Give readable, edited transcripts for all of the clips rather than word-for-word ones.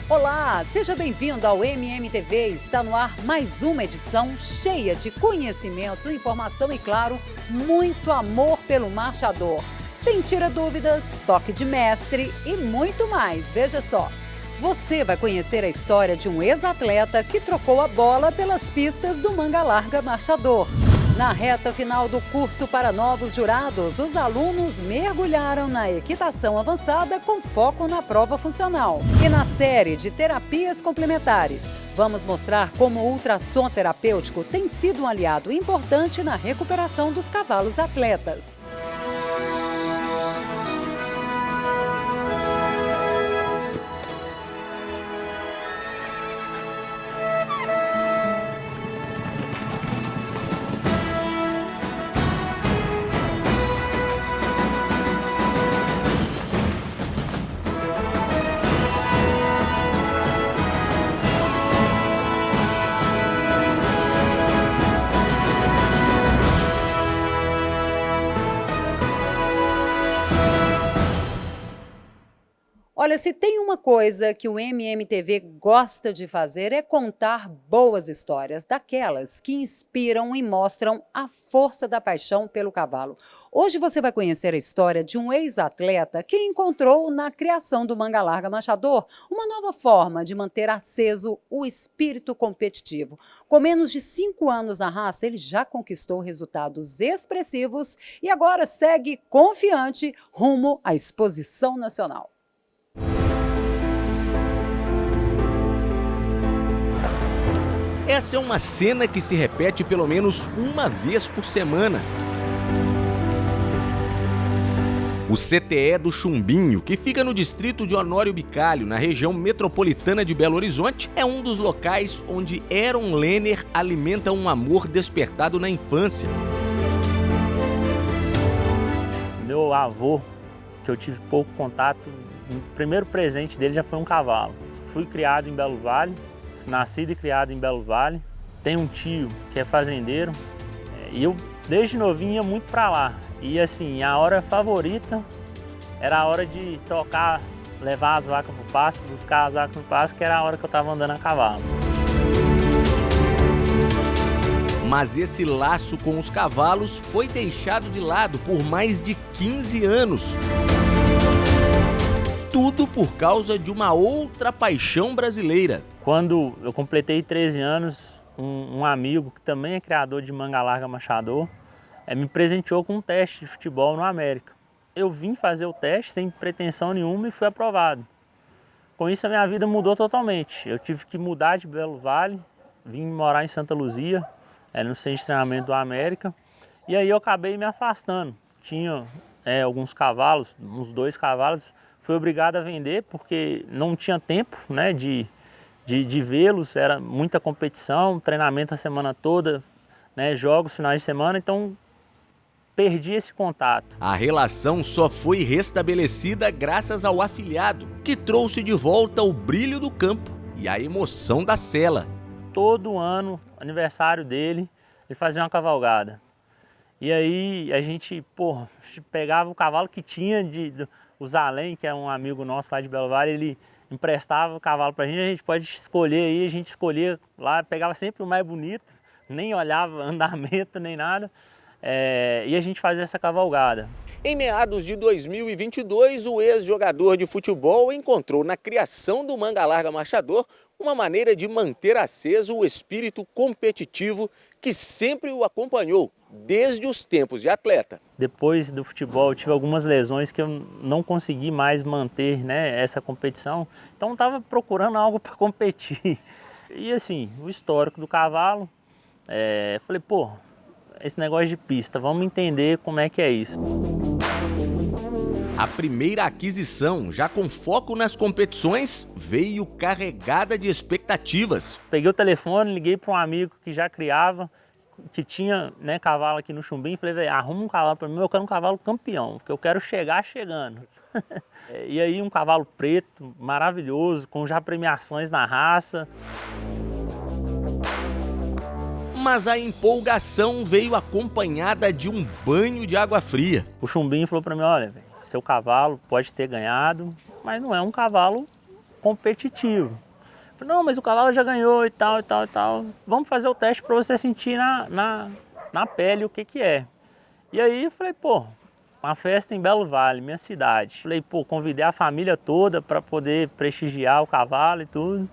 Olá, seja bem-vindo ao MMTV. Está no ar mais uma edição cheia de conhecimento, informação e, claro, muito amor pelo marchador. Tem tira-dúvidas, toque de mestre e muito mais. Veja só. Você vai conhecer a história de um ex-atleta que trocou a bola pelas pistas do Manga Larga Marchador. Na reta final do curso para novos jurados, os alunos mergulharam na equitação avançada com foco na prova funcional. E na série de terapias complementares, vamos mostrar como o ultrassom terapêutico tem sido um aliado importante na recuperação dos cavalos atletas. Olha, se tem uma coisa que o MMTV gosta de fazer é contar boas histórias, daquelas que inspiram e mostram a força da paixão pelo cavalo. Hoje você vai conhecer a história de um ex-atleta que encontrou na criação do Manga Larga Marchador uma nova forma de manter aceso o espírito competitivo. Com menos de 5 anos na raça, ele já conquistou resultados expressivos e agora segue confiante rumo à exposição nacional. Essa é uma cena que se repete pelo menos uma vez por semana. O CTE do Chumbinho, que fica no distrito de Honório Bicalho, na região metropolitana de Belo Horizonte, é um dos locais onde Aaron Lerner alimenta um amor despertado na infância. Meu avô, que eu tive pouco contato, o primeiro presente dele já foi um cavalo. Fui criado em Belo Vale. Nascido e criado em Belo Vale. Tenho um tio que é fazendeiro e eu desde novinho ia muito para lá. E assim, a hora favorita era a hora de tocar, levar as vacas pro pasto, buscar as vacas no pasto, que era a hora que eu estava andando a cavalo. Mas esse laço com os cavalos foi deixado de lado por mais de 15 anos. Tudo por causa de uma outra paixão brasileira. Quando eu completei 13 anos, um amigo que também é criador de Manga Larga Marchador, me presenteou com um teste de futebol no América. Eu vim fazer o teste sem pretensão nenhuma e fui aprovado. Com isso a minha vida mudou totalmente. Eu tive que mudar de Belo Vale, vim morar em Santa Luzia, no centro de treinamento do América, e aí eu acabei me afastando. Tinha alguns cavalos, uns 2 cavalos, fui obrigado a vender porque não tinha tempo, né, de vê-los, era muita competição, treinamento a semana toda, né, jogos, finais de semana, então perdi esse contato. A relação só foi restabelecida graças ao afilhado, que trouxe de volta o brilho do campo e a emoção da sela. Todo ano, aniversário dele, ele fazia uma cavalgada. E aí a gente pegava o cavalo que tinha o Zalém, que é um amigo nosso lá de Belo Vale, ele emprestava o cavalo pra gente, a gente pode escolher aí, a gente escolhia lá, pegava sempre o mais bonito, nem olhava andamento nem nada, e a gente fazia essa cavalgada. Em meados de 2022, o ex-jogador de futebol encontrou na criação do Manga Larga Marchador uma maneira de manter aceso o espírito competitivo que sempre o acompanhou, desde os tempos de atleta. Depois do futebol eu tive algumas lesões que eu não consegui mais manter, né, essa competição, então eu estava procurando algo para competir. E assim, o histórico do cavalo, falei, esse negócio de pista, vamos entender como é que é isso. A primeira aquisição, já com foco nas competições, veio carregada de expectativas. Peguei o telefone, liguei para um amigo que já criava, que tinha, né, cavalo aqui no Chumbinho, falei, velho, arruma um cavalo para mim, eu quero um cavalo campeão, porque eu quero chegar chegando. E aí um cavalo preto, maravilhoso, com já premiações na raça. Mas a empolgação veio acompanhada de um banho de água fria. O Chumbinho falou para mim, olha, véio, seu cavalo pode ter ganhado, mas não é um cavalo competitivo. Falei, não, mas o cavalo já ganhou e tal, e tal, e tal. Vamos fazer o teste para você sentir na pele o que é. E aí eu falei, pô, uma festa em Belo Vale, minha cidade. Falei, pô, convidei a família toda para poder prestigiar o cavalo e tudo.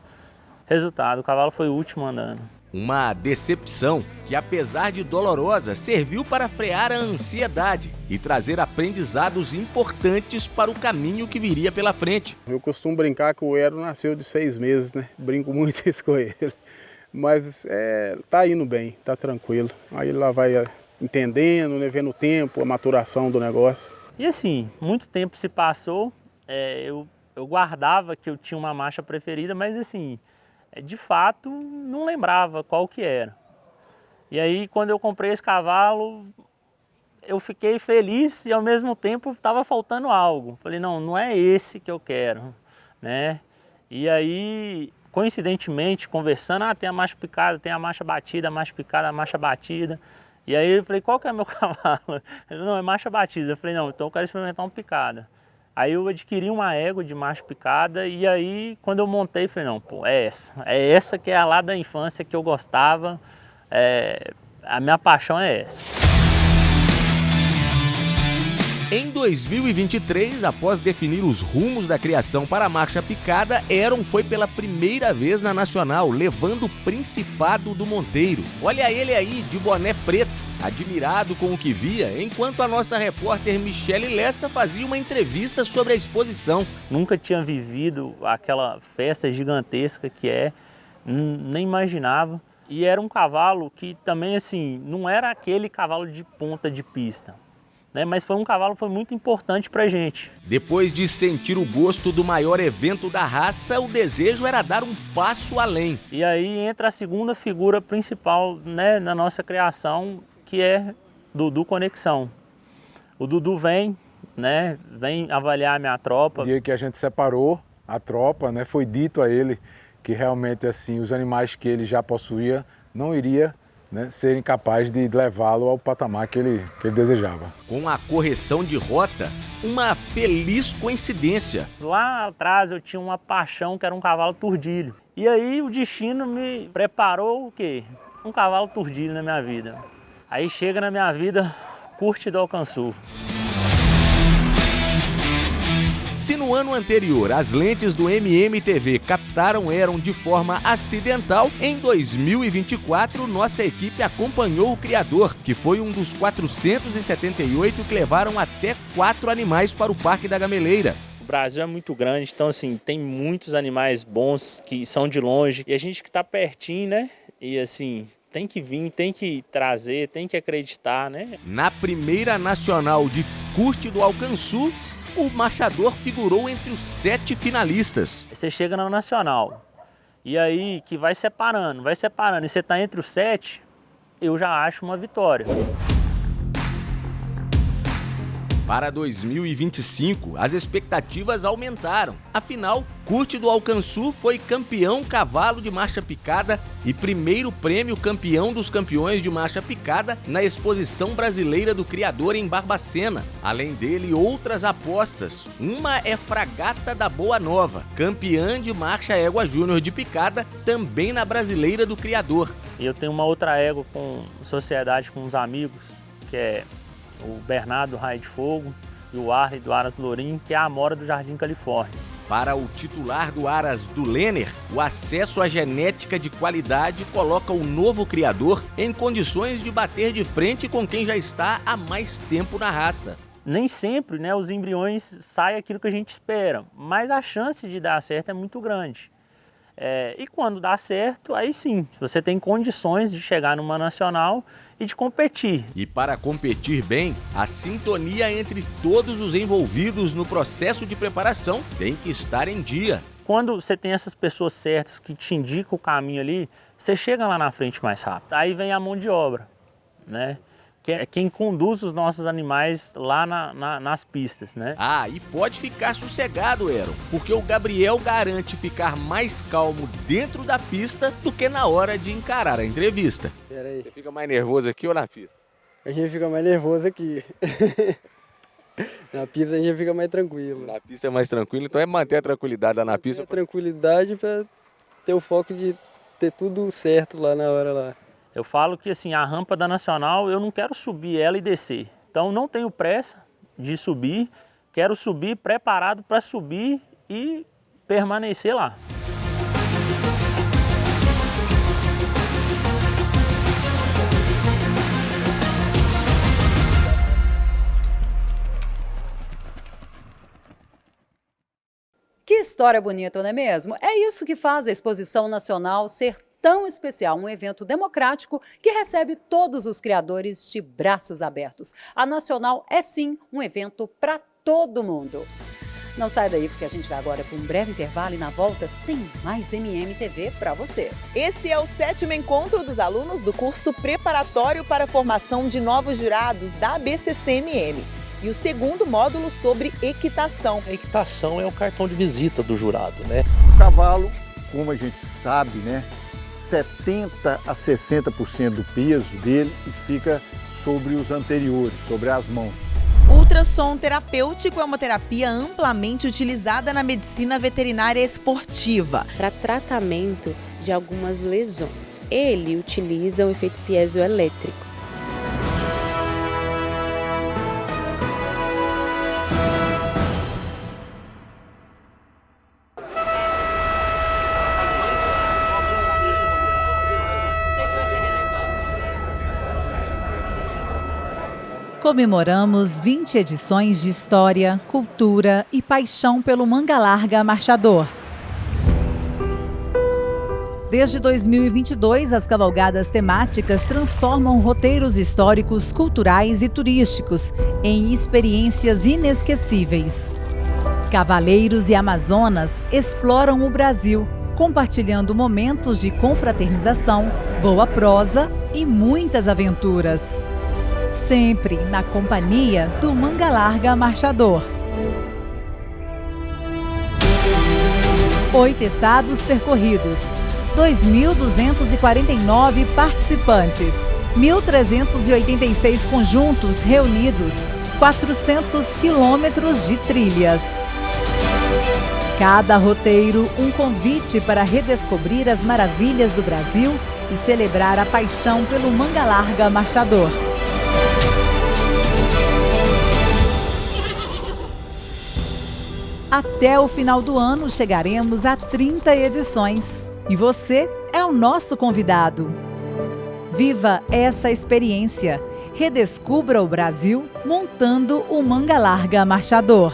Resultado, o cavalo foi o último andando. Uma decepção que, apesar de dolorosa, serviu para frear a ansiedade e trazer aprendizados importantes para o caminho que viria pela frente. Eu costumo brincar que o Ero nasceu de 6 meses, né? Brinco muito isso com ele. Mas tá indo bem, tá tranquilo. Aí ele lá vai entendendo, né? Vendo o tempo, a maturação do negócio. E assim, muito tempo se passou, eu guardava que eu tinha uma marcha preferida, mas assim, de fato não lembrava qual que era. E aí quando eu comprei esse cavalo, eu fiquei feliz e ao mesmo tempo estava faltando algo. Falei, não é esse que eu quero, né? E aí, coincidentemente, conversando, tem a marcha picada, tem a marcha batida, a marcha picada, a marcha batida. E aí eu falei, qual que é meu cavalo? Ele, não, é marcha batida. Eu falei, não, então eu quero experimentar uma picada. Aí eu adquiri uma égua de marcha picada e aí quando eu montei, falei, não, pô, é essa que é a lá da infância que eu gostava, a minha paixão é essa. Em 2023, após definir os rumos da criação para a marcha picada, Heron foi pela primeira vez na Nacional, levando o Principado do Monteiro. Olha ele aí, de boné preto, admirado com o que via, enquanto a nossa repórter Michele Lessa fazia uma entrevista sobre a exposição. Nunca tinha vivido aquela festa gigantesca que nem imaginava. E era um cavalo que também, assim, não era aquele cavalo de ponta de pista, né? Mas foi um cavalo que foi muito importante pra gente. Depois de sentir o gosto do maior evento da raça, o desejo era dar um passo além. E aí entra a segunda figura principal, né, na nossa criação, que é Dudu Conexão. O Dudu vem avaliar a minha tropa. No dia que a gente separou a tropa, né, foi dito a ele que realmente assim, os animais que ele já possuía não iria, né, serem capazes de levá-lo ao patamar que ele desejava. Com a correção de rota, uma feliz coincidência. Lá atrás eu tinha uma paixão que era um cavalo turdilho. E aí o destino me preparou o quê? Um cavalo turdilho na minha vida. Aí chega na minha vida, Curte do Alcançu. Se no ano anterior as lentes do MMTV captaram Heron de forma acidental, em 2024 nossa equipe acompanhou o criador, que foi um dos 478 que levaram até 4 animais para o Parque da Gameleira. O Brasil é muito grande, então assim, tem muitos animais bons que são de longe. E a gente que está pertinho, né? E assim, tem que vir, tem que trazer, tem que acreditar, né? Na primeira nacional de Curte do Alcançu, o marchador figurou entre os 7 finalistas. Você chega na nacional, e aí que vai separando, e você está entre os 7, eu já acho uma vitória. Para 2025, as expectativas aumentaram. Afinal, Curte do Alcançu foi campeão cavalo de marcha picada e primeiro prêmio campeão dos campeões de marcha picada na Exposição Brasileira do Criador em Barbacena. Além dele, outras apostas. Uma é Fragata da Boa Nova, campeã de marcha égua júnior de picada, também na Brasileira do Criador. E eu tenho uma outra égua com sociedade com uns amigos, que é o Bernardo Raio de Fogo e o Arley do Aras Lourim, que é a Amora do Jardim Califórnia. Para o titular do Aras do Lenner, o acesso à genética de qualidade coloca o novo criador em condições de bater de frente com quem já está há mais tempo na raça. Nem sempre, né, os embriões saem aquilo que a gente espera, mas a chance de dar certo é muito grande. E quando dá certo, aí sim, você tem condições de chegar numa nacional e de competir. E para competir bem, a sintonia entre todos os envolvidos no processo de preparação tem que estar em dia. Quando você tem essas pessoas certas que te indicam o caminho ali, você chega lá na frente mais rápido. Aí vem a mão de obra, né? Que é quem conduz os nossos animais lá nas pistas, né? E pode ficar sossegado, Heron, porque o Gabriel garante ficar mais calmo dentro da pista do que na hora de encarar a entrevista. Pera aí. Você fica mais nervoso aqui ou na pista? A gente fica mais nervoso aqui. Na pista a gente fica mais tranquilo. Na pista é mais tranquilo, então é manter a tranquilidade lá na pista. A tranquilidade para ter o foco de ter tudo certo lá na hora lá. Eu falo que assim, a rampa da Nacional eu não quero subir ela e descer. Então não tenho pressa de subir, quero subir preparado para subir e permanecer lá. Que história bonita, não é mesmo? É isso que faz a Exposição Nacional ser tão especial, um evento democrático que recebe todos os criadores de braços abertos. A Nacional é sim um evento para todo mundo. Não sai daí porque a gente vai agora para um breve intervalo e na volta tem mais MMTV para você. Esse é o 7º encontro dos alunos do curso preparatório para a formação de novos jurados da BCCMM. E o 2º módulo sobre equitação. A equitação é o cartão de visita do jurado, né? O cavalo, como a gente sabe, né, 70 a 60% do peso dele fica sobre os anteriores, sobre as mãos. Ultrassom terapêutico é uma terapia amplamente utilizada na medicina veterinária esportiva. Para tratamento de algumas lesões. Ele utiliza o efeito piezoelétrico. Comemoramos 20 edições de história, cultura e paixão pelo Manga Larga Marchador. Desde 2022, as cavalgadas temáticas transformam roteiros históricos, culturais e turísticos em experiências inesquecíveis. Cavaleiros e Amazonas exploram o Brasil, compartilhando momentos de confraternização, boa prosa e muitas aventuras. Sempre na companhia do Manga Larga Marchador. 8 estados percorridos, 2.249 participantes, 1.386 conjuntos reunidos, 400 quilômetros de trilhas. Cada roteiro, um convite para redescobrir as maravilhas do Brasil e celebrar a paixão pelo Manga Larga Marchador. Até o final do ano chegaremos a 30 edições. E você é o nosso convidado. Viva essa experiência. Redescubra o Brasil montando o Manga Larga Marchador.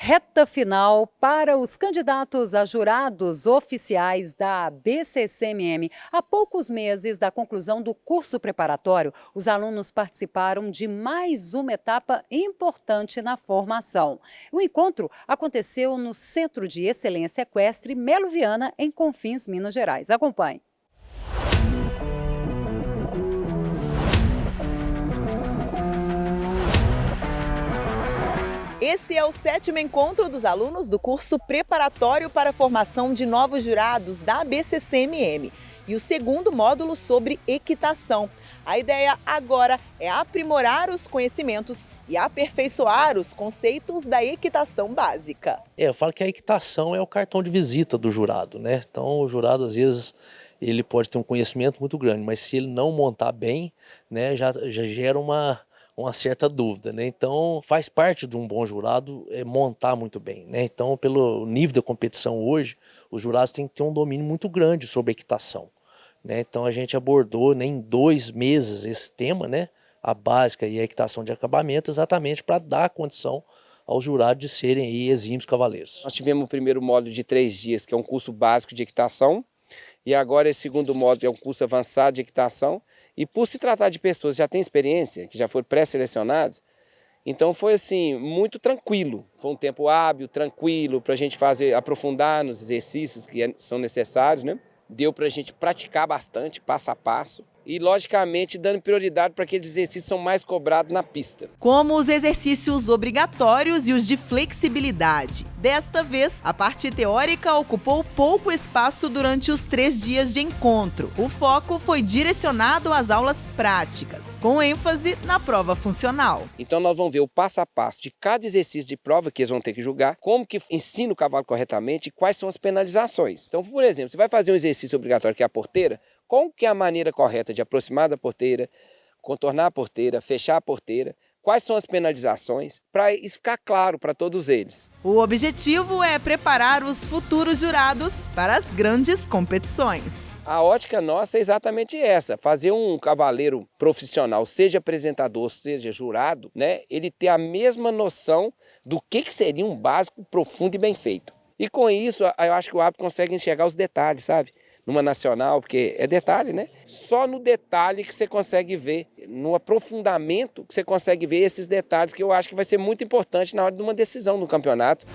Reta final para os candidatos a jurados oficiais da BCCMM. Há poucos meses da conclusão do curso preparatório, os alunos participaram de mais uma etapa importante na formação. O encontro aconteceu no Centro de Excelência Equestre Melo Viana, em Confins, Minas Gerais. Acompanhe. Esse é o 7º encontro dos alunos do curso preparatório para a formação de novos jurados da BCCMM e o 2º módulo sobre equitação. A ideia agora é aprimorar os conhecimentos e aperfeiçoar os conceitos da equitação básica. Eu falo que a equitação é o cartão de visita do jurado, né? Então o jurado às vezes ele pode ter um conhecimento muito grande, mas se ele não montar bem, né, já gera uma certa dúvida, né? Então faz parte de um bom jurado montar muito bem, né? Então pelo nível da competição hoje, os jurados têm que ter um domínio muito grande sobre a equitação, né? Então a gente abordou, né, em 2 meses esse tema, né? A básica e a equitação de acabamento, exatamente para dar condição aos jurados de serem aí exímios cavaleiros. Nós tivemos o primeiro módulo de 3 dias, que é um curso básico de equitação, e agora esse 2º módulo é um curso avançado de equitação. E por se tratar de pessoas que já têm experiência, que já foram pré-selecionados, então foi assim, muito tranquilo. Foi um tempo hábil, tranquilo, para a gente aprofundar nos exercícios que são necessários, né? Deu para a gente praticar bastante, passo a passo. e, logicamente, dando prioridade para aqueles exercícios que são mais cobrados na pista. Como os exercícios obrigatórios e os de flexibilidade. Desta vez, a parte teórica ocupou pouco espaço durante os 3 dias de encontro. O foco foi direcionado às aulas práticas, com ênfase na prova funcional. Então nós vamos ver o passo a passo de cada exercício de prova que eles vão ter que julgar, como que ensina o cavalo corretamente e quais são as penalizações. Então, por exemplo, você vai fazer um exercício obrigatório que é a porteira, qual que é a maneira correta de aproximar da porteira, contornar a porteira, fechar a porteira, quais são as penalizações, para isso ficar claro para todos eles. O objetivo é preparar os futuros jurados para as grandes competições. A ótica nossa é exatamente essa, fazer um cavaleiro profissional, seja apresentador, seja jurado, né, ele ter a mesma noção do que seria um básico profundo e bem feito. E com isso, eu acho que o árbitro consegue enxergar os detalhes, sabe? Numa nacional, porque é detalhe, né? Só no detalhe que você consegue ver, no aprofundamento que você consegue ver esses detalhes, que eu acho que vai ser muito importante na hora de uma decisão no campeonato.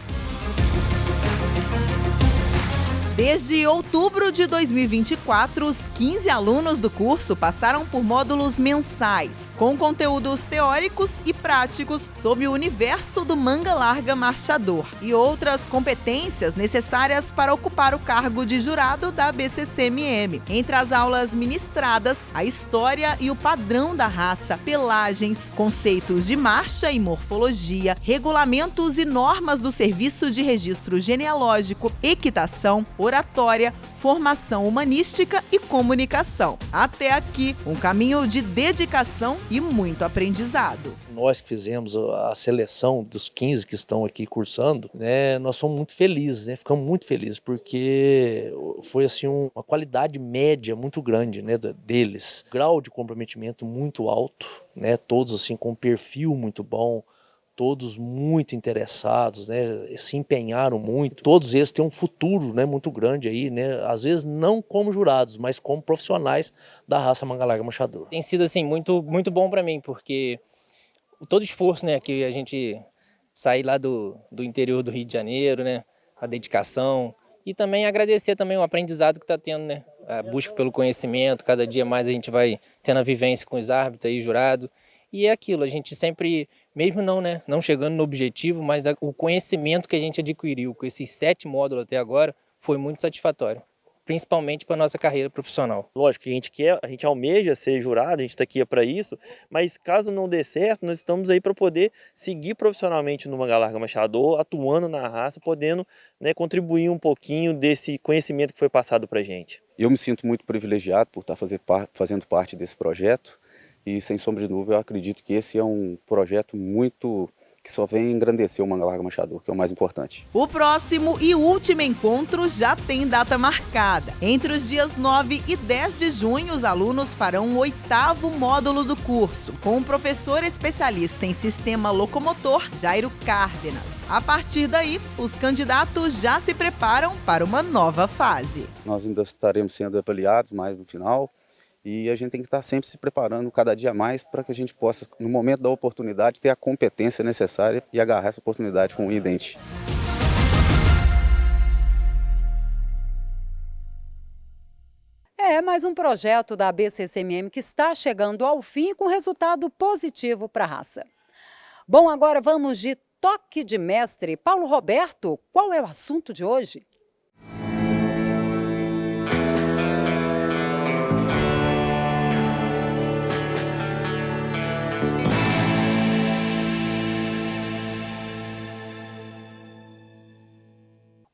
Desde outubro de 2024, os 15 alunos do curso passaram por módulos mensais, com conteúdos teóricos e práticos sobre o universo do manga larga marchador e outras competências necessárias para ocupar o cargo de jurado da BCCMM. Entre as aulas ministradas, a história e o padrão da raça, pelagens, conceitos de marcha e morfologia, regulamentos e normas do Serviço de Registro Genealógico, equitação, oratória, formação humanística e comunicação. Até aqui, um caminho de dedicação e muito aprendizado. Nós que fizemos a seleção dos 15 que estão aqui cursando, né, nós somos muito felizes, né, ficamos muito felizes, porque foi assim uma qualidade média muito grande, né, deles. Grau de comprometimento muito alto, né, todos assim com um perfil muito bom, todos muito interessados, né, se empenharam muito. Todos eles têm um futuro, né, muito grande aí, né, às vezes não como jurados, mas como profissionais da raça manga larga marchador. Tem sido assim muito bom para mim, porque todo esforço, né, que a gente sair lá do interior do Rio de Janeiro, né, a dedicação e também agradecer também o aprendizado que está tendo, né, a busca pelo conhecimento. Cada dia mais a gente vai tendo a vivência com os árbitros e jurado. E é aquilo, a gente sempre, mesmo não chegando no objetivo, mas o conhecimento que a gente adquiriu com esses 7 módulos até agora foi muito satisfatório, principalmente para a nossa carreira profissional. Lógico que a gente almeja ser jurado, a gente está aqui para isso, mas caso não dê certo, nós estamos aí para poder seguir profissionalmente no manga larga marchador, atuando na raça, podendo, né, contribuir um pouquinho desse conhecimento que foi passado para a gente. Eu me sinto muito privilegiado por estar fazendo parte desse projeto. E, sem sombra de dúvida, eu acredito que esse é um projeto que só vem engrandecer o manga larga marchador, que é o mais importante. O próximo e último encontro já tem data marcada. Entre os dias 9 e 10 de junho, os alunos farão o 8º módulo do curso, com o professor especialista em sistema locomotor, Jairo Cárdenas. A partir daí, os candidatos já se preparam para uma nova fase. Nós ainda estaremos sendo avaliados mais no final. E a gente tem que estar sempre se preparando cada dia mais para que a gente possa, no momento da oportunidade, ter a competência necessária e agarrar essa oportunidade com unha e dente. É mais um projeto da BCCMM que está chegando ao fim com resultado positivo para a raça. Bom, agora vamos de toque de mestre. Paulo Roberto, qual é o assunto de hoje?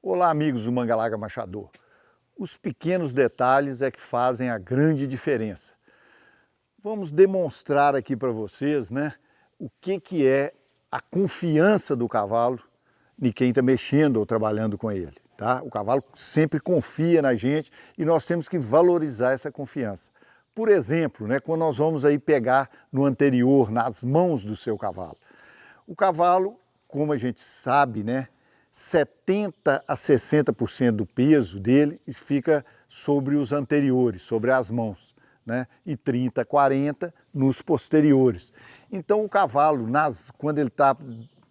Olá, amigos do Manga Larga Marchador. Os pequenos detalhes é que fazem a grande diferença. Vamos demonstrar aqui para vocês, né, o que é a confiança do cavalo em quem está mexendo ou trabalhando com ele. Tá? O cavalo sempre confia na gente e nós temos que valorizar essa confiança. Por exemplo, né, quando nós vamos aí pegar no anterior, nas mãos do seu cavalo. O cavalo, como a gente sabe, né, 70% a 60% do peso dele fica sobre os anteriores, sobre as mãos, né? E 30% a 40% nos posteriores. Então o cavalo, quando ele está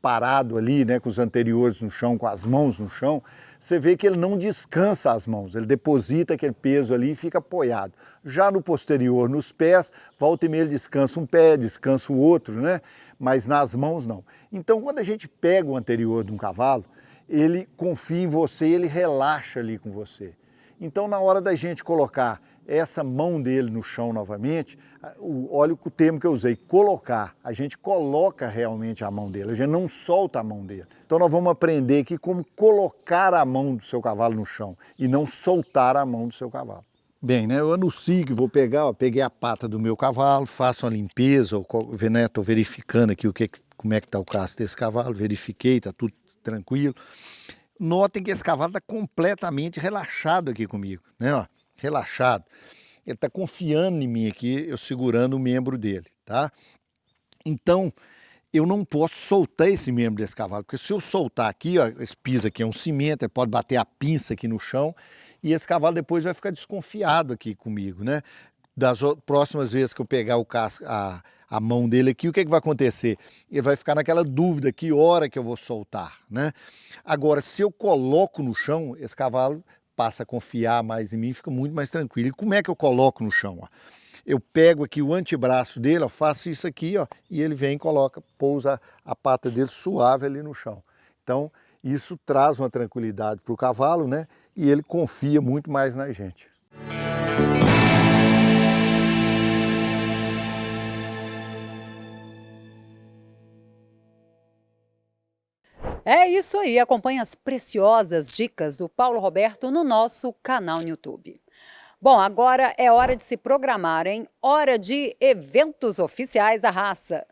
parado ali, né, com os anteriores no chão, com as mãos no chão, você vê que ele não descansa as mãos, ele deposita aquele peso ali e fica apoiado. Já no posterior, nos pés, volta e meia ele descansa um pé, descansa o outro, né? Mas nas mãos não. Então, quando a gente pega o anterior de um cavalo, ele confia em você, ele relaxa ali com você. Então, na hora da gente colocar essa mão dele no chão novamente, olha o termo que eu usei, colocar. A gente coloca realmente a mão dele, a gente não solta a mão dele. Então nós vamos aprender aqui como colocar a mão do seu cavalo no chão e não soltar a mão do seu cavalo. Bem, né, eu anuncio que vou pegar, peguei a pata do meu cavalo, faço uma limpeza, estou verificando aqui como é que está o casco desse cavalo, verifiquei, está tudo tranquilo. Notem que esse cavalo está completamente relaxado aqui comigo, né, ó. Relaxado, ele está confiando em mim aqui, eu segurando o membro dele, tá? Então, eu não posso soltar esse membro desse cavalo, porque se eu soltar aqui, ó, esse piso aqui é um cimento, ele pode bater a pinça aqui no chão, e esse cavalo depois vai ficar desconfiado aqui comigo, né? Das próximas vezes que eu pegar a mão dele aqui, o que vai acontecer? Ele vai ficar naquela dúvida, que hora que eu vou soltar, né? Agora, se eu coloco no chão, esse cavalo passa a confiar mais em mim, fica muito mais tranquilo. E como é que eu coloco no chão? Ó? Eu pego aqui o antebraço dele, ó, faço isso aqui, ó, e ele vem e coloca, pousa a pata dele suave ali no chão. Então, isso traz uma tranquilidade para o cavalo, né? E ele confia muito mais na gente. É isso aí, acompanhe as preciosas dicas do Paulo Roberto no nosso canal no YouTube. Bom, agora é hora de se programar, hein? Hora de eventos oficiais da raça.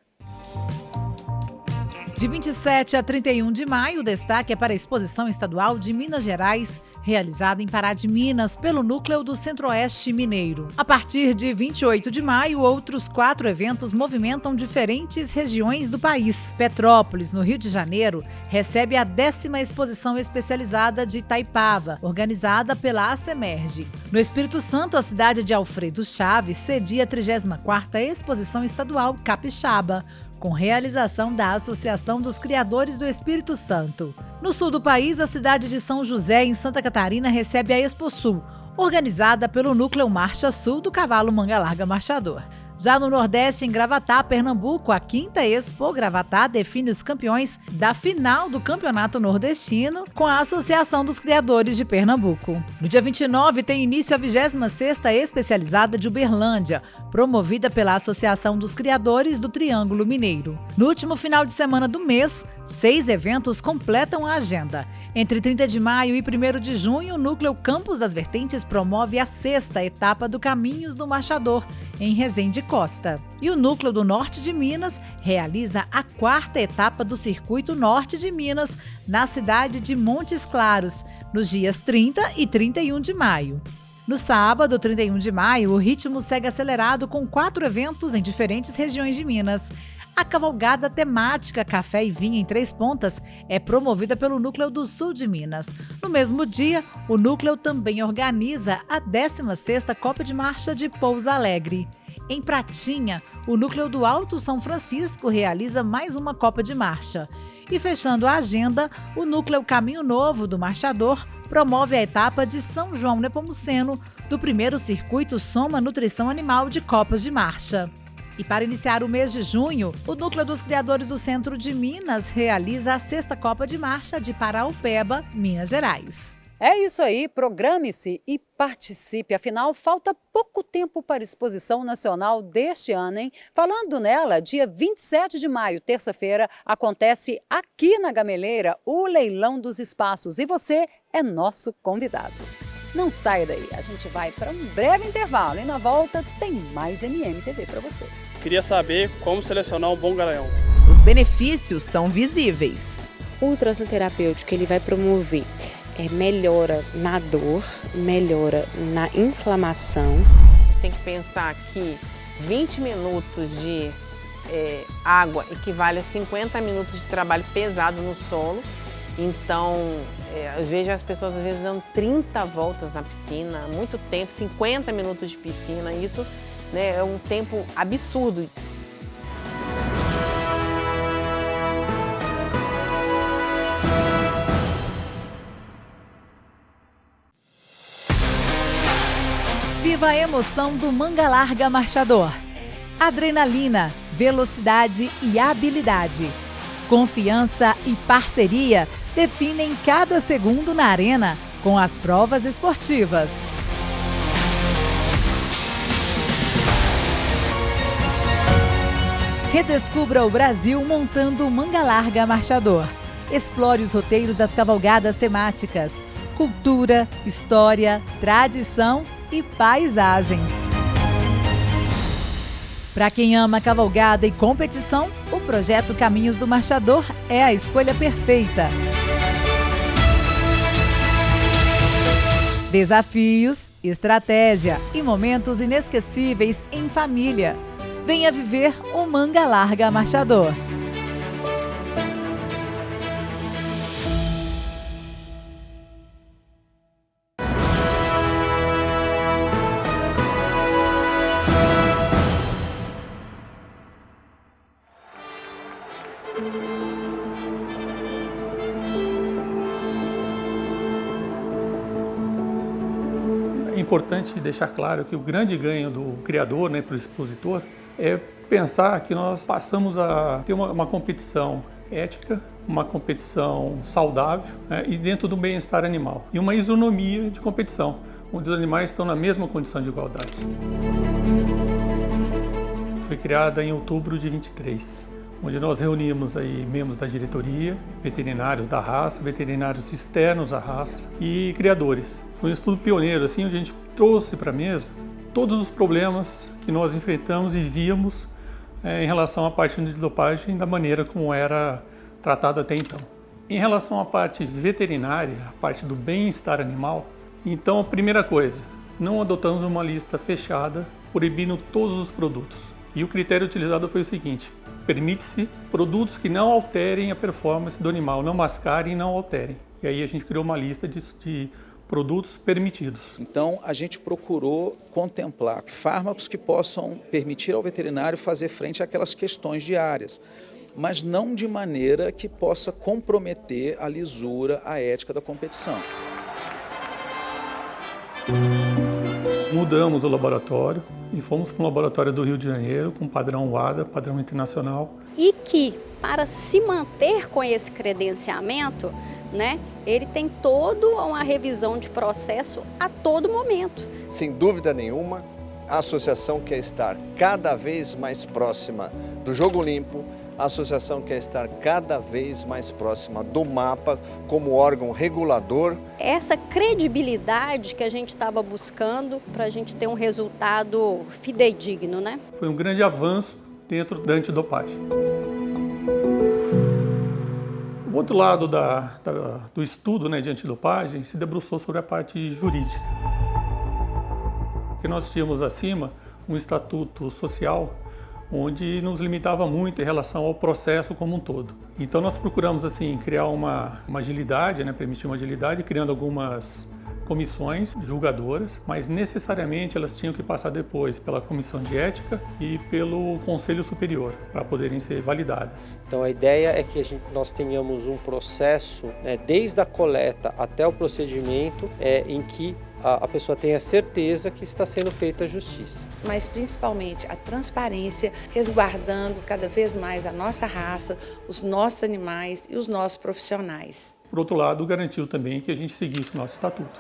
De 27 a 31 de maio, o destaque é para a Exposição Estadual de Minas Gerais, realizada em Pará de Minas pelo Núcleo do Centro-Oeste Mineiro. A partir de 28 de maio, outros 4 eventos movimentam diferentes regiões do país. Petrópolis, no Rio de Janeiro, recebe a 10ª Exposição Especializada de Itaipava, organizada pela ACEMERGE. No Espírito Santo, a cidade de Alfredo Chaves cedia a 34ª Exposição Estadual Capixaba, com realização da Associação dos Criadores do Espírito Santo. No sul do país, a cidade de São José, em Santa Catarina, recebe a Expo Sul, organizada pelo Núcleo Marcha Sul do Cavalo Manga Larga Marchador. Já no Nordeste, em Gravatá, Pernambuco, a 5ª Expo Gravatá define os campeões da final do Campeonato Nordestino com a Associação dos Criadores de Pernambuco. No dia 29, tem início a 26ª Especializada de Uberlândia, promovida pela Associação dos Criadores do Triângulo Mineiro. No último final de semana do mês, 6 eventos completam a agenda. Entre 30 de maio e 1º de junho, o Núcleo Campos das Vertentes promove a 6ª etapa do Caminhos do Marchador, em Resende Costa. E o Núcleo do Norte de Minas realiza a 4ª etapa do Circuito Norte de Minas, na cidade de Montes Claros, nos dias 30 e 31 de maio. No sábado, 31 de maio, o ritmo segue acelerado com 4 eventos em diferentes regiões de Minas. A cavalgada temática Café e Vinho em Três Pontas é promovida pelo Núcleo do Sul de Minas. No mesmo dia, o Núcleo também organiza a 16ª Copa de Marcha de Pouso Alegre. Em Pratinha, o Núcleo do Alto São Francisco realiza mais uma Copa de Marcha. E fechando a agenda, o Núcleo Caminho Novo do Marchador promove a etapa de São João Nepomuceno do 1º Circuito Soma Nutrição Animal de Copas de Marcha. E para iniciar o mês de junho, o Núcleo dos Criadores do Centro de Minas realiza a 6ª Copa de Marcha de Paraupeba, Minas Gerais. É isso aí, programe-se e participe, afinal falta pouco tempo para a Exposição Nacional deste ano, hein? Falando nela, dia 27 de maio, terça-feira, acontece aqui na Gameleira o Leilão dos Espaços e você é nosso convidado. Não saia daí, a gente vai para um breve intervalo e na volta tem mais MMTV para você. Queria saber como selecionar um bom garanhão. Os benefícios são visíveis. O ultrassom terapêutico ele vai promover melhora na dor, melhora na inflamação. Tem que pensar que 20 minutos de água equivale a 50 minutos de trabalho pesado no solo. Então, eu vejo as pessoas às vezes dando 30 voltas na piscina, muito tempo, 50 minutos de piscina, isso, né, é um tempo absurdo. Viva a emoção do manga larga marchador. Adrenalina, velocidade e habilidade. Confiança e parceria definem cada segundo na arena com as provas esportivas. Redescubra o Brasil montando o manga larga marchador. Explore os roteiros das cavalgadas temáticas, cultura, história, tradição e paisagens. Para quem ama cavalgada e competição, o projeto Caminhos do Marchador é a escolha perfeita. Desafios, estratégia e momentos inesquecíveis em família. Venha viver o Manga Larga Marchador. É importante deixar claro que o grande ganho do criador, para o expositor, é pensar que nós passamos a ter uma competição ética, uma competição saudável, e dentro do bem-estar animal. E uma isonomia de competição, onde os animais estão na mesma condição de igualdade. Foi criada em outubro de 23, onde nós reunimos aí membros da diretoria, veterinários da raça, veterinários externos à raça e criadores. Foi um estudo pioneiro, assim, onde a gente trouxe para a mesa todos os problemas que nós enfrentamos e víamos em relação à parte de dopagem da maneira como era tratado até então. Em relação à parte veterinária, a parte do bem-estar animal, então a primeira coisa, não adotamos uma lista fechada proibindo todos os produtos. E o critério utilizado foi o seguinte: permite-se produtos que não alterem a performance do animal, não mascarem e não alterem. E aí a gente criou uma lista de produtos permitidos. Então, a gente procurou contemplar fármacos que possam permitir ao veterinário fazer frente àquelas questões diárias, mas não de maneira que possa comprometer a lisura, a ética da competição. Mudamos o laboratório e fomos para um laboratório do Rio de Janeiro com padrão WADA, padrão internacional. E que, para se manter com esse credenciamento, ele tem toda uma revisão de processo a todo momento. Sem dúvida nenhuma, a associação quer estar cada vez mais próxima do Jogo Limpo, a associação quer estar cada vez mais próxima do MAPA como órgão regulador. Essa credibilidade que a gente estava buscando para a gente ter um resultado fidedigno, Foi um grande avanço dentro da antidopagem. O outro lado do estudo de antidopagem se debruçou sobre a parte jurídica. Porque nós tínhamos acima um estatuto social onde nos limitava muito em relação ao processo como um todo. Então nós procuramos criar uma agilidade, permitir uma agilidade, criando algumas comissões julgadoras, mas necessariamente elas tinham que passar depois pela comissão de ética e pelo Conselho Superior para poderem ser validadas. Então a ideia é que nós tenhamos um processo, desde a coleta até o procedimento, em que a pessoa tenha certeza que está sendo feita a justiça. Mas principalmente a transparência, resguardando cada vez mais a nossa raça, os nossos animais e os nossos profissionais. Por outro lado, garantiu também que a gente seguisse o nosso estatuto.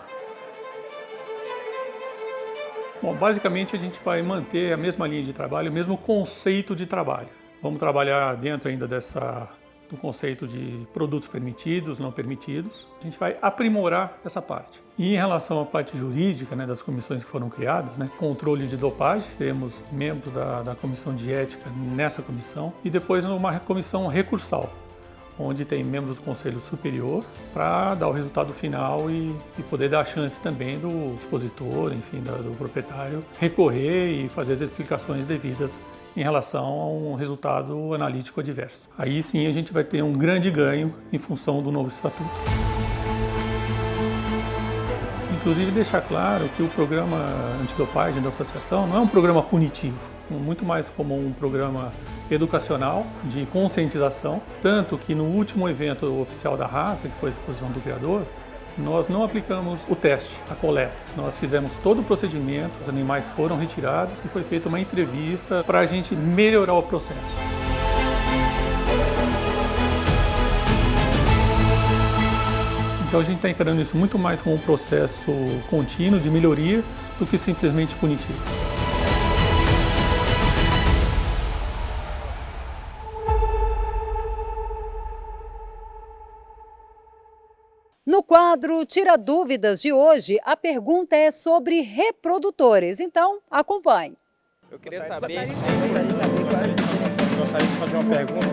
Bom, basicamente a gente vai manter a mesma linha de trabalho, o mesmo conceito de trabalho. Vamos trabalhar dentro ainda do conceito de produtos permitidos, não permitidos. A gente vai aprimorar essa parte. E em relação à parte jurídica, das comissões que foram criadas, controle de dopagem, teremos membros da comissão de ética nessa comissão e depois uma comissão recursal, onde tem membros do Conselho Superior para dar o resultado final e poder dar a chance também do expositor, enfim, do proprietário, recorrer e fazer as explicações devidas em relação a um resultado analítico adverso. Aí sim a gente vai ter um grande ganho em função do novo estatuto. Inclusive deixar claro que o programa antidopagem da associação não é um programa punitivo, muito mais como um programa educacional, de conscientização, tanto que no último evento oficial da raça, que foi a exposição do criador, Nós não aplicamos o teste, a coleta. Nós fizemos todo o procedimento, os animais foram retirados e foi feita uma entrevista para a gente melhorar o processo. Então a gente está encarando isso muito mais como um processo contínuo de melhoria do que simplesmente punitivo. No quadro Tira Dúvidas de hoje, a pergunta é sobre reprodutores. Então, acompanhe. Eu queria saber... Gostaria de fazer uma pergunta.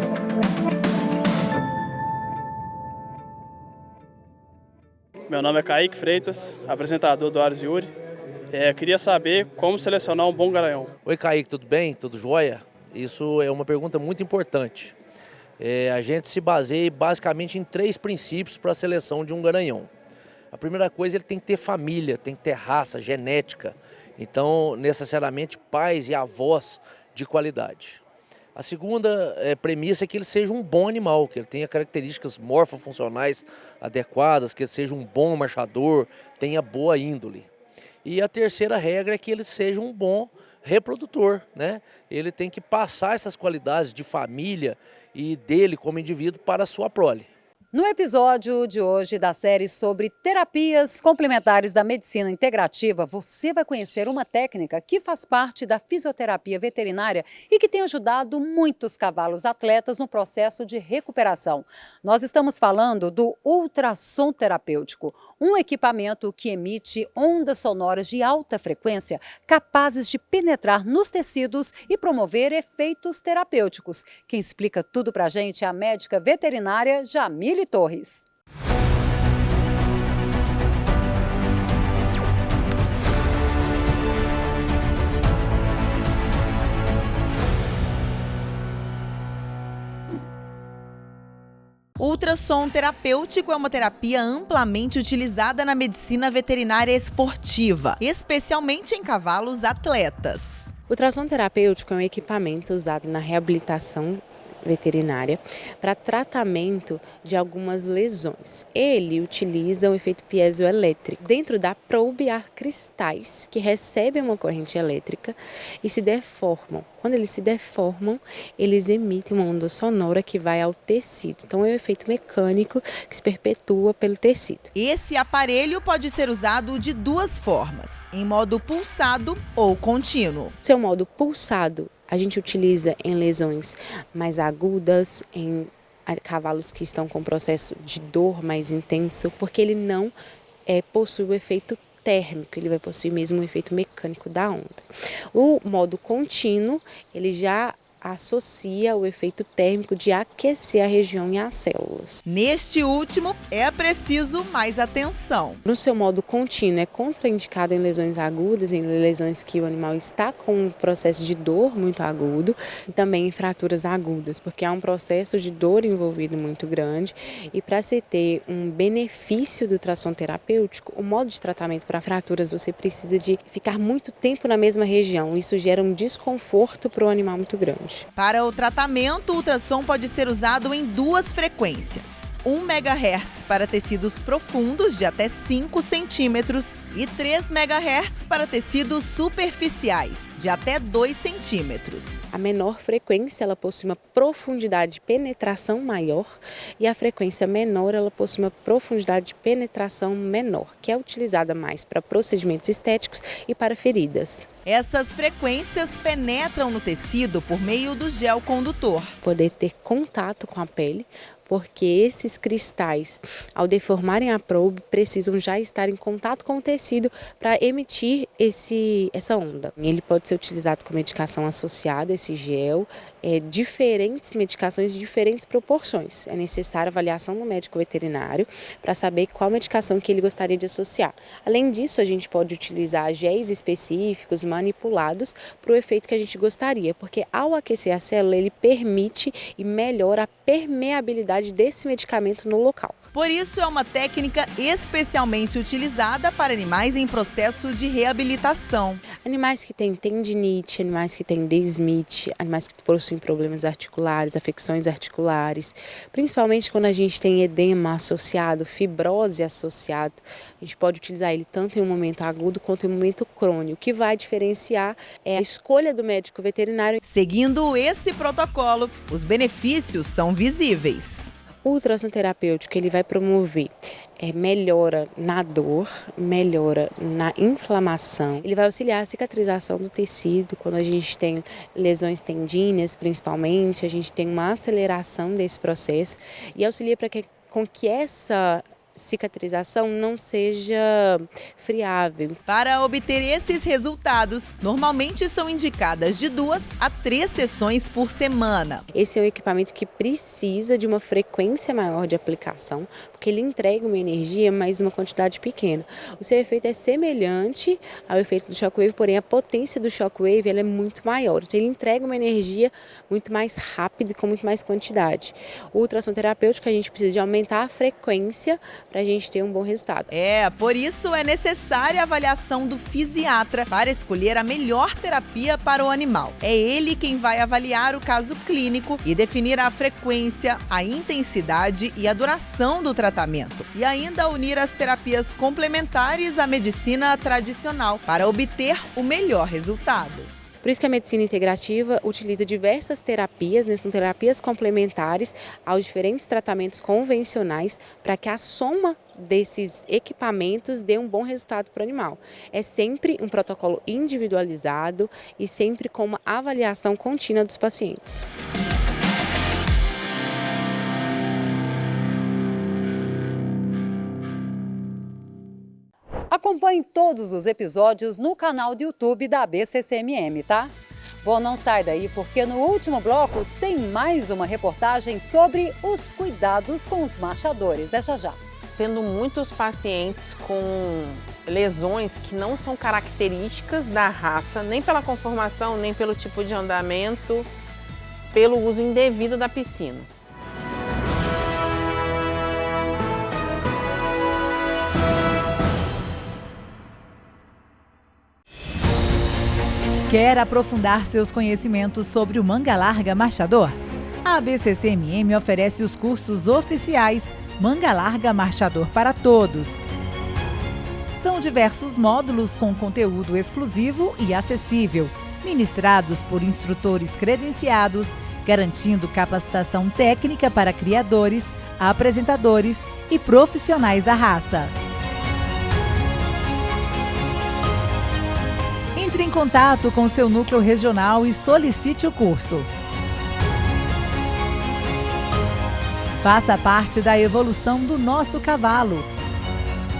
Meu nome é Kaique Freitas, apresentador do Ares Yuri. Eu queria saber como selecionar um bom garanhão. Oi Kaique, tudo bem? Tudo jóia? Isso é uma pergunta muito importante. A gente se baseia basicamente em 3 princípios para a seleção de um garanhão. A primeira coisa, ele tem que ter família, tem que ter raça, genética. Então, necessariamente, pais e avós de qualidade. A segunda premissa é que ele seja um bom animal, que ele tenha características morfofuncionais adequadas, que ele seja um bom marchador, tenha boa índole. E a terceira regra é que ele seja um bom reprodutor, né? Ele tem que passar essas qualidades de família e dele como indivíduo para a sua prole. No episódio de hoje da série sobre terapias complementares da medicina integrativa, você vai conhecer uma técnica que faz parte da fisioterapia veterinária e que tem ajudado muitos cavalos atletas no processo de recuperação. Nós estamos falando do ultrassom terapêutico, um equipamento que emite ondas sonoras de alta frequência capazes de penetrar nos tecidos e promover efeitos terapêuticos. Quem explica tudo pra gente é a médica veterinária Jamile Torres. O ultrassom terapêutico é uma terapia amplamente utilizada na medicina veterinária esportiva, especialmente em cavalos atletas. O ultrassom terapêutico é um equipamento usado na reabilitação veterinária para tratamento de algumas lesões. Ele utiliza o efeito piezoelétrico. Dentro da probe há cristais que recebem uma corrente elétrica e se deformam. Quando eles se deformam, eles emitem uma onda sonora que vai ao tecido. Então é um efeito mecânico que se perpetua pelo tecido. Esse aparelho pode ser usado de 2 formas, em modo pulsado ou contínuo. Seu modo pulsado a gente utiliza em lesões mais agudas, em cavalos que estão com processo de dor mais intenso, porque ele não possui o efeito térmico, ele vai possuir mesmo o efeito mecânico da onda. O modo contínuo, ele já associa o efeito térmico de aquecer a região e as células. Neste último, é preciso mais atenção. No seu modo contínuo, é contraindicado em lesões agudas, em lesões que o animal está com um processo de dor muito agudo e também em fraturas agudas, porque há um processo de dor envolvido muito grande e para se ter um benefício do ultrassom terapêutico, o modo de tratamento para fraturas, você precisa de ficar muito tempo na mesma região. Isso gera um desconforto para o animal muito grande. Para o tratamento, o ultrassom pode ser usado em 2 frequências. 1 MHz para tecidos profundos de até 5 centímetros e 3 MHz para tecidos superficiais de até 2 centímetros. A menor frequência ela possui uma profundidade de penetração maior e a frequência menor ela possui uma profundidade de penetração menor, que é utilizada mais para procedimentos estéticos e para feridas. Essas frequências penetram no tecido por meio do gel condutor. Poder ter contato com a pele, porque esses cristais, ao deformarem a probe, precisam já estar em contato com o tecido para emitir essa onda. Ele pode ser utilizado com medicação associada, esse gel, diferentes medicações de diferentes proporções. É necessária a avaliação do médico veterinário para saber qual medicação que ele gostaria de associar. Além disso, a gente pode utilizar géis específicos manipulados para o efeito que a gente gostaria, porque ao aquecer a célula, ele permite e melhora a permeabilidade desse medicamento no local. Por isso, é uma técnica especialmente utilizada para animais em processo de reabilitação. Animais que têm tendinite, animais que têm desmite, animais que possuem problemas articulares, afecções articulares, principalmente quando a gente tem edema associado, fibrose associado, a gente pode utilizar ele tanto em um momento agudo quanto em um momento crônico. O que vai diferenciar é a escolha do médico veterinário. Seguindo esse protocolo, os benefícios são visíveis. O ultrassom terapêutico ele vai promover melhora na dor, melhora na inflamação. Ele vai auxiliar a cicatrização do tecido. Quando a gente tem lesões tendíneas, principalmente, a gente tem uma aceleração desse processo e auxilia com que essa cicatrização não seja friável. Para obter esses resultados, normalmente são indicadas de 2 a 3 sessões por semana. Esse é um equipamento que precisa de uma frequência maior de aplicação, porque ele entrega uma energia, mas uma quantidade pequena. O seu efeito é semelhante ao efeito do shockwave, porém a potência do shockwave ela é muito maior. Então ele entrega uma energia muito mais rápida e com muito mais quantidade. O ultrassom terapêutico a gente precisa de aumentar a frequência para a gente ter um bom resultado. Por isso é necessária a avaliação do fisiatra para escolher a melhor terapia para o animal. É ele quem vai avaliar o caso clínico e definir a frequência, a intensidade e a duração do tratamento. E ainda unir as terapias complementares à medicina tradicional para obter o melhor resultado. Por isso que a medicina integrativa utiliza diversas terapias, são terapias complementares aos diferentes tratamentos convencionais para que a soma desses equipamentos dê um bom resultado para o animal. É sempre um protocolo individualizado e sempre com uma avaliação contínua dos pacientes. Acompanhe todos os episódios no canal do YouTube da ABCCMM, tá? Bom, não sai daí porque no último bloco tem mais uma reportagem sobre os cuidados com os marchadores. É já. Tendo muitos pacientes com lesões que não são características da raça, nem pela conformação, nem pelo tipo de andamento, pelo uso indevido da piscina. Quer aprofundar seus conhecimentos sobre o manga larga marchador? A ABCCMM oferece os cursos oficiais Manga Larga Marchador para Todos. São diversos módulos com conteúdo exclusivo e acessível, ministrados por instrutores credenciados, garantindo capacitação técnica para criadores, apresentadores e profissionais da raça. Entre em contato com seu núcleo regional e solicite o curso. Faça parte da evolução do nosso cavalo.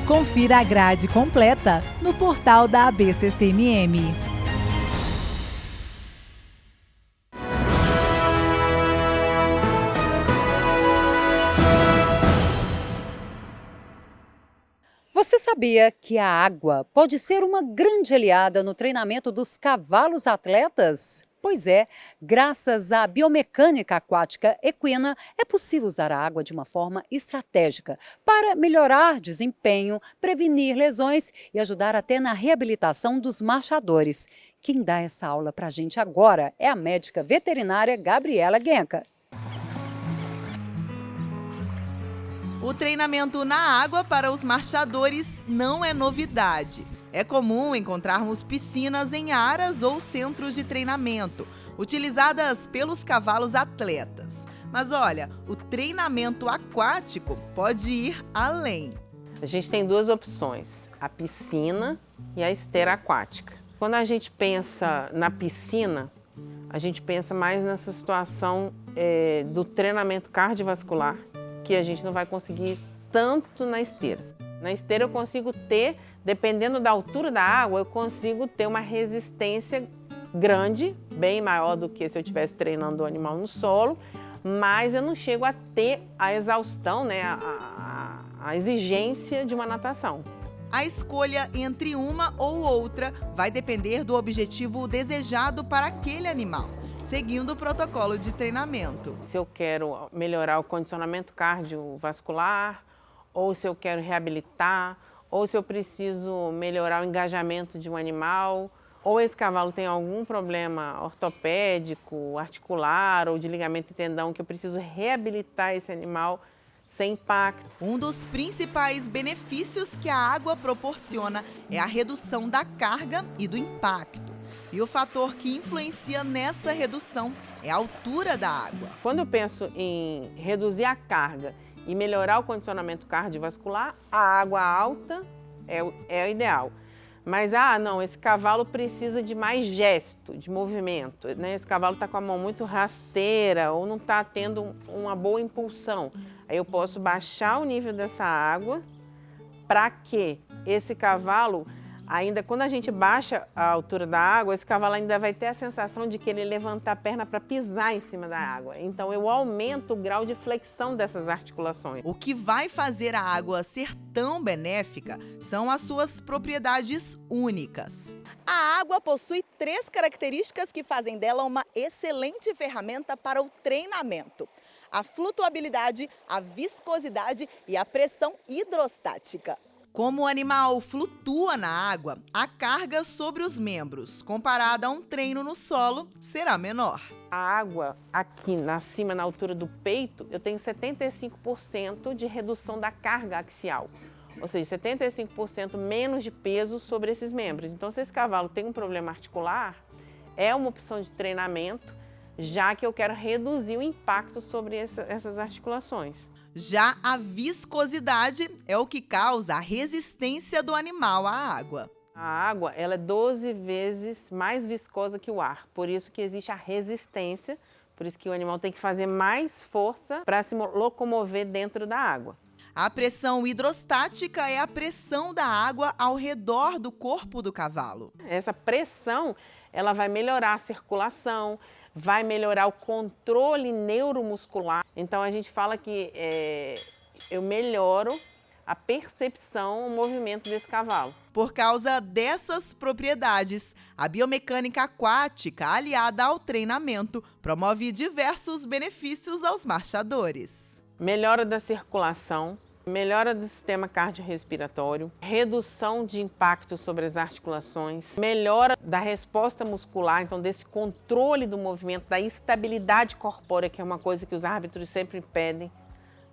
Confira a grade completa no portal da ABCCMM. Você sabia que a água pode ser uma grande aliada no treinamento dos cavalos atletas? Pois é, graças à biomecânica aquática equina, é possível usar a água de uma forma estratégica para melhorar desempenho, prevenir lesões e ajudar até na reabilitação dos marchadores. Quem dá essa aula para a gente agora é a médica veterinária Gabriela Genca. O treinamento na água para os marchadores não é novidade. É comum encontrarmos piscinas em aras ou centros de treinamento, utilizadas pelos cavalos atletas. Mas olha, o treinamento aquático pode ir além. A gente tem duas opções, a piscina e a esteira aquática. Quando a gente pensa na piscina, a gente pensa mais nessa situação do treinamento cardiovascular, que a gente não vai conseguir tanto na esteira. Na esteira eu consigo ter, dependendo da altura da água, eu consigo ter uma resistência grande, bem maior do que se eu estivesse treinando o animal no solo, mas eu não chego a ter a exaustão, a exigência de uma natação. A escolha entre uma ou outra vai depender do objetivo desejado para aquele animal, seguindo o protocolo de treinamento. Se eu quero melhorar o condicionamento cardiovascular ou se eu quero reabilitar, ou se eu preciso melhorar o engajamento de um animal, ou esse cavalo tem algum problema ortopédico, articular ou de ligamento e tendão que eu preciso reabilitar esse animal sem impacto. Um dos principais benefícios que a água proporciona é a redução da carga e do impacto. E o fator que influencia nessa redução é a altura da água. Quando eu penso em reduzir a carga e melhorar o condicionamento cardiovascular, a água alta é o ideal. Mas, não, esse cavalo precisa de mais gesto, de movimento, né? Esse cavalo está com a mão muito rasteira ou não está tendo uma boa impulsão. Aí eu posso baixar o nível dessa água para que esse cavalo, ainda quando a gente baixa a altura da água, esse cavalo ainda vai ter a sensação de que ele levantar a perna para pisar em cima da água. Então eu aumento o grau de flexão dessas articulações. O que vai fazer a água ser tão benéfica são as suas propriedades únicas. A água possui 3 características que fazem dela uma excelente ferramenta para o treinamento: a flutuabilidade, a viscosidade e a pressão hidrostática. Como o animal flutua na água, a carga sobre os membros, comparada a um treino no solo, será menor. A água aqui acima, na altura do peito, eu tenho 75% de redução da carga axial. Ou seja, 75% menos de peso sobre esses membros. Então, se esse cavalo tem um problema articular, é uma opção de treinamento, já que eu quero reduzir o impacto sobre essas articulações. Já a viscosidade é o que causa a resistência do animal à água. A água ela é 12 vezes mais viscosa que o ar, por isso que existe a resistência, por isso que o animal tem que fazer mais força para se locomover dentro da água. A pressão hidrostática é a pressão da água ao redor do corpo do cavalo. Essa pressão ela vai melhorar a circulação, vai melhorar o controle neuromuscular. Então a gente fala que eu melhoro a percepção, o movimento desse cavalo. Por causa dessas propriedades, a biomecânica aquática, aliada ao treinamento, promove diversos benefícios aos marchadores. Melhora da circulação, melhora do sistema cardiorrespiratório, redução de impacto sobre as articulações, melhora da resposta muscular, então desse controle do movimento, da estabilidade corpórea, que é uma coisa que os árbitros sempre pedem,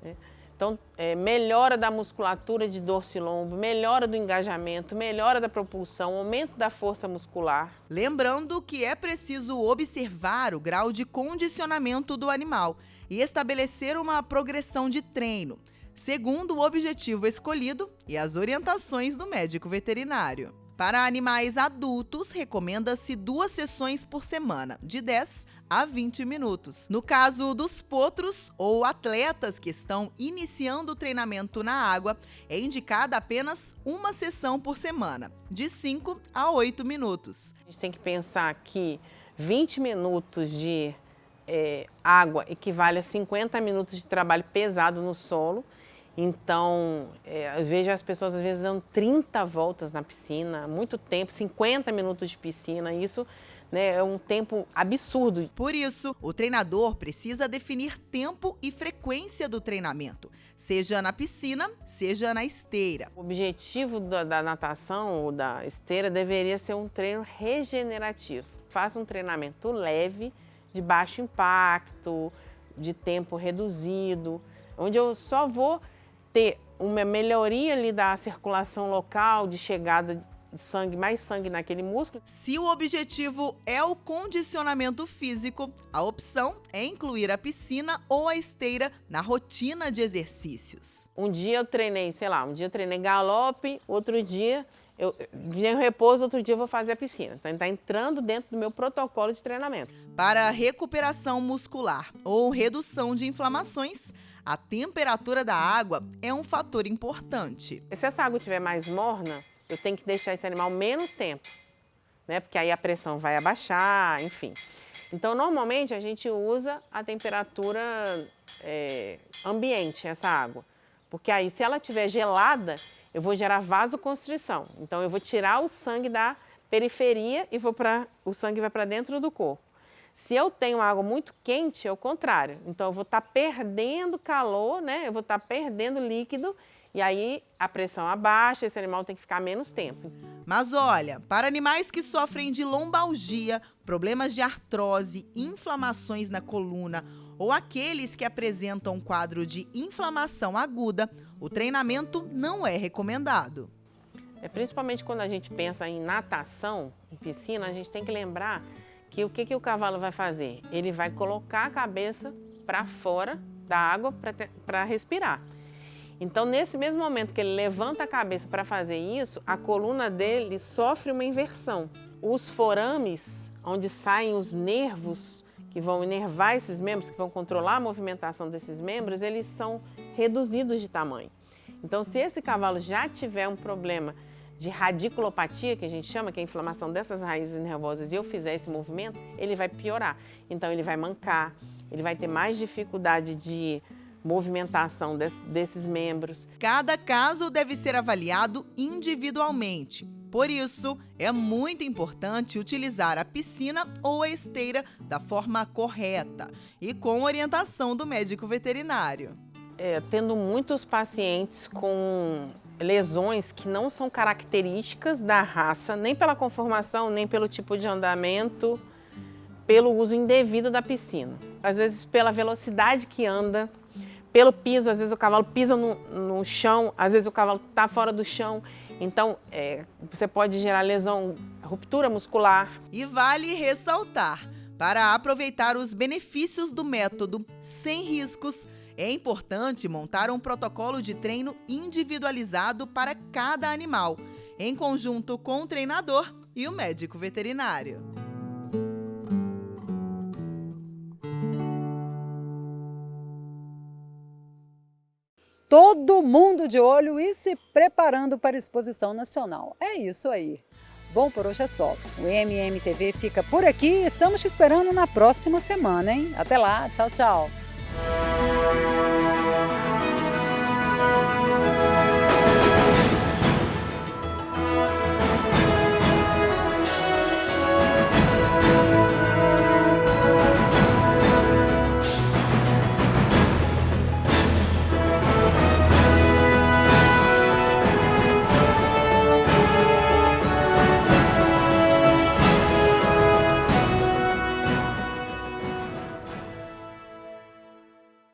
né? Então, melhora da musculatura de dorso e lombo, melhora do engajamento, melhora da propulsão, aumento da força muscular. Lembrando que é preciso observar o grau de condicionamento do animal e estabelecer uma progressão de treino, segundo o objetivo escolhido e as orientações do médico veterinário. Para animais adultos, recomenda-se 2 sessões por semana, de 10 a 20 minutos. No caso dos potros ou atletas que estão iniciando o treinamento na água, é indicada apenas 1 sessão por semana, de 5 a 8 minutos. A gente tem que pensar que 20 minutos de água equivale a 50 minutos de trabalho pesado no solo. Então, eu vejo as pessoas às vezes dando 30 voltas na piscina, muito tempo, 50 minutos de piscina, isso, né, é um tempo absurdo. Por isso, o treinador precisa definir tempo e frequência do treinamento, seja na piscina, seja na esteira. O objetivo da natação ou da esteira deveria ser um treino regenerativo. Faça um treinamento leve, de baixo impacto, de tempo reduzido, onde eu só vou ter uma melhoria ali da circulação local, de chegada de sangue, mais sangue naquele músculo. Se o objetivo é o condicionamento físico, a opção é incluir a piscina ou a esteira na rotina de exercícios. Um dia eu treinei, um dia eu treinei galope, outro dia eu venho repouso, outro dia eu vou fazer a piscina. Então está entrando dentro do meu protocolo de treinamento. Para recuperação muscular ou redução de inflamações, a temperatura da água é um fator importante. Se essa água estiver mais morna, eu tenho que deixar esse animal menos tempo, né? Porque aí a pressão vai abaixar, enfim. Então, normalmente, a gente usa a temperatura ambiente, essa água. Porque aí, se ela estiver gelada, eu vou gerar vasoconstrição. Então, eu vou tirar o sangue da periferia e o sangue vai para dentro do corpo. Se eu tenho água muito quente, é o contrário. Então, eu vou estar perdendo calor, né? Eu vou estar perdendo líquido e aí a pressão abaixa, esse animal tem que ficar menos tempo. Mas olha, para animais que sofrem de lombalgia, problemas de artrose, inflamações na coluna ou aqueles que apresentam um quadro de inflamação aguda, o treinamento não é recomendado. Principalmente quando a gente pensa em natação, em piscina, a gente tem que lembrar que o que o cavalo vai fazer? Ele vai colocar a cabeça para fora da água para respirar. Então, nesse mesmo momento que ele levanta a cabeça para fazer isso, a coluna dele sofre uma inversão. Os forames, onde saem os nervos que vão inervar esses membros, que vão controlar a movimentação desses membros, eles são reduzidos de tamanho. Então, se esse cavalo já tiver um problema de radiculopatia, que a gente chama, que é a inflamação dessas raízes nervosas, e eu fizer esse movimento, ele vai piorar. Então, ele vai mancar, ele vai ter mais dificuldade de movimentação desses membros. Cada caso deve ser avaliado individualmente. Por isso, é muito importante utilizar a piscina ou a esteira da forma correta e com orientação do médico veterinário. Tendo muitos pacientes com lesões que não são características da raça, nem pela conformação, nem pelo tipo de andamento, pelo uso indevido da piscina. Às vezes pela velocidade que anda, pelo piso, às vezes o cavalo pisa no chão, às vezes o cavalo está fora do chão. Então, você pode gerar lesão, ruptura muscular. E vale ressaltar, para aproveitar os benefícios do método sem riscos, é importante montar um protocolo de treino individualizado para cada animal, em conjunto com o treinador e o médico veterinário. Todo mundo de olho e se preparando para a exposição nacional. É isso aí. Bom, por hoje é só. O MMTV fica por aqui e estamos te esperando na próxima semana, hein? Até lá, tchau, tchau.